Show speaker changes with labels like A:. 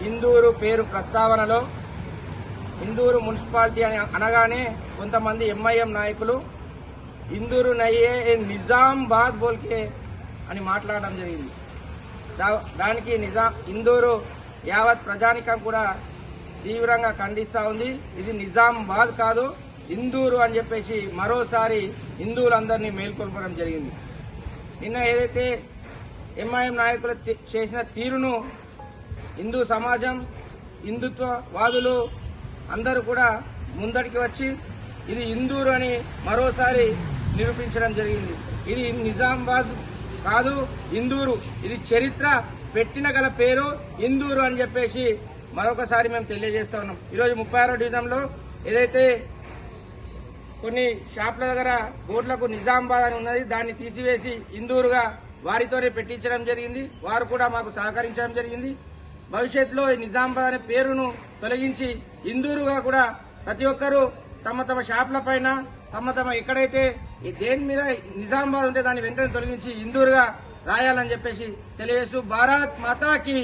A: ఇందూరు పేరు ప్రస్తావనలో ఇందూరు మున్సిపాలిటీ అని అనగానే కొంతమంది ఎంఐఎం నాయకులు ఇందూరు నయ్యే నిజామాబాద్ బోల్కే అని మాట్లాడడం జరిగింది. దానికి ఇందూరు యావత్ ప్రజానికం కూడా తీవ్రంగా ఖండిస్తూ ఉంది. ఇది నిజామాబాద్ కాదు, ఇందూరు అని చెప్పేసి మరోసారి హిందువులందరినీ మేల్కొల్పడం జరిగింది. నిన్న ఏదైతే ఎంఐఎం నాయకులు చేసిన తీరును హిందూ సమాజం, హిందుత్వవాదులు అందరూ కూడా ముందటికి వచ్చి ఇది ఇందూరు అని మరోసారి నిరూపించడం జరిగింది. ఇది నిజామాబాద్ కాదు, ఇందూరు. ఇది చరిత్ర పెట్టిన గల పేరు ఇందూరు అని చెప్పేసి మరొకసారి మేము తెలియజేస్తా ఉన్నాం. ఈరోజు 36వ డివిజన్లో ఏదైతే కొన్ని షాపుల దగ్గర బోర్డులకు నిజామాబాద్ అని ఉన్నది, దాన్ని తీసివేసి ఇందూరుగా వారితోనే పెట్టించడం జరిగింది. వారు కూడా మాకు సహకరించడం జరిగింది. భవిష్యత్తులో నిజామాబాద్ అనే పేరును తొలగించి ఇందూరుగా కూడా ప్రతి ఒక్కరూ తమ తమ షాపుల పైన తమ ఎక్కడైతే దేని మీద నిజామాబాద్ ఉంటే దాన్ని వెంటనే తొలగించి ఇందూరుగా రాయాలని చెప్పేసి తెలియజేస్తూ భారత్ మాతాకి